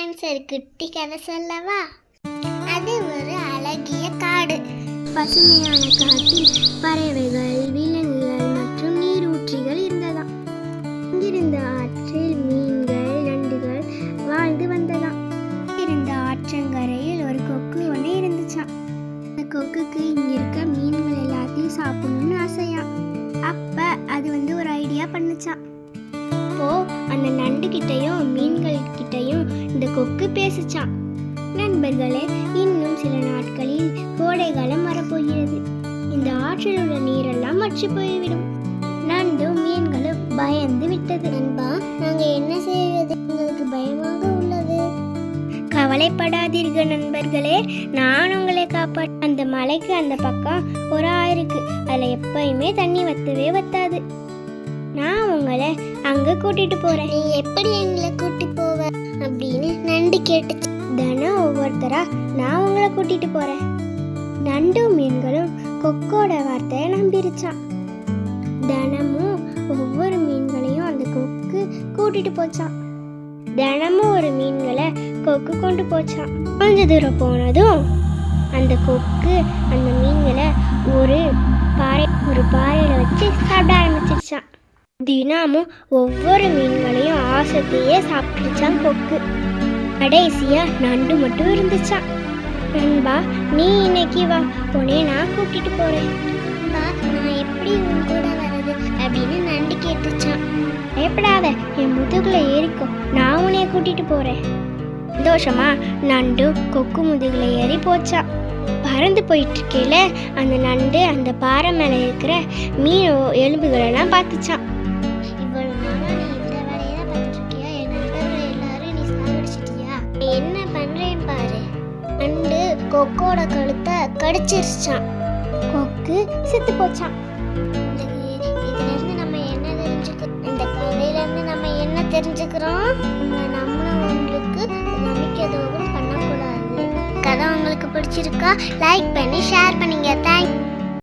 Friends, ஒரு குட்டி கதை சொல்லவா? அது ஒரு அழகிய காடு. பசுமையான காட்டில் பறவைகள், விலங்குகள் மற்றும் நீரூற்றிகள் இருந்ததாம். இங்கிருந்த ஆற்றில் மீன்கள், நண்டுகள் வாழ்ந்து வந்ததாம். இருந்த ஆற்றங்கரையில் ஒரு கொக்கு ஒன்று இருந்துச்சாம். அந்த கொக்குக்கு இங்க இருக்க மீன்கள் எல்லாத்தையும் சாப்பிடணும்னு ஆசையா. அப்ப அது ஒரு ஐடியா பண்ணுச்சான். அப்போ அந்த நண்டு கிட்டையும் மீன்கள் கிட்டையும் இந்த கொக்கு பேசிச்சான். நண்பர்களே, இன்னும் சில நாட்களில் கோடை காலம் வரப்போகிறது. இந்த ஆற்றில் உள்ள நீரெல்லாம் வற்றி போய்விடும். நண்டும் மீன்களும் பயந்து விட்டது. நண்பா, நாங்க என்ன செய்வது? எங்களுக்கு பயமாக உள்ளது. கவலைப்படாதீர்கள் நண்பர்களே, நான் உங்களை காப்பாற்ற. அந்த மலைக்கு அந்த பக்கம் ஒரு ஆறு இருக்கு. அதுல எப்பயுமே தண்ணி வத்தாது. நான் உங்களை அங்க கூட்டிட்டு போறேன். நீ எப்படி எங்களை கூட்டி போவ அப்படின்னு நண்டு கேட்டுச்சு. தினம் ஒவ்வொருத்தரா நான் உங்களை கூட்டிட்டு போறேன். நண்டும் மீன்களும் கொக்கோட வார்த்தையை நம்பிருச்சான். தினமும் ஒவ்வொரு மீன்களையும் அந்த கொக்கு கூட்டிட்டு போச்சான். தினமும் ஒரு மீன்களை கொக்கு கொண்டு போச்சான். கொஞ்ச தூரம் போனதும் அந்த கொக்கு அந்த மீன்களை ஒரு பாறையில வச்சு சாப்பிட ஆரம்பிச்சிருச்சான். தினமும் ஒவ்வொரு மீன்களையும் ஆசைத்தையே சாப்பிட்டுச்சான் கொக்கு. கடைசியா நண்டு மட்டும் இருந்துச்சான். நண்பா, நீ இன்னைக்கு வா, உன்னை நான் கூட்டிட்டு போறேன். நான் எப்படி உன் கூட வர்றது அப்படின்னு நண்டு கேட்டுச்சான். பயப்படாத, என் முதுகுல ஏறிக்கோ, நான் உன்னைய கூட்டிட்டு போறேன். சந்தோஷமா நண்டு கொக்கு முதுகுல ஏறி போச்சான். பறந்து போயிட்டு இருக்கையில அந்த நண்டு அந்த பாறை மேல இருக்கிற மீன் எலும்புகளெல்லாம் பார்த்துச்சான். இவ்வளவு நாளா நீ இந்த வேலையை தான் பார்த்துட்டு இருக்கியா? என் நண்பர்கள் எல்லாரும் நீ சாகடிச்சிட்டியா? என்ன பண்றேன் பாரு. நண்டு கொக்கோட கழுத்தை கடிச்சிருச்சான். கொக்கு செத்து போச்சான். இதுல இருந்து நம்ம என்ன தெரிஞ்சுக்கிறோம்? இந்த கதையில இருந்து நம்ம என்ன தெரிஞ்சுக்கிறோம்? நம்மளுக்கு நம்பிக்கை துரோகம் பண்ணக்கூடாது. கதை உங்களுக்கு பிடிச்சிருக்கா? லைக் பண்ணி ஷேர் பண்ணுங்க. தேங்க்ஸ்.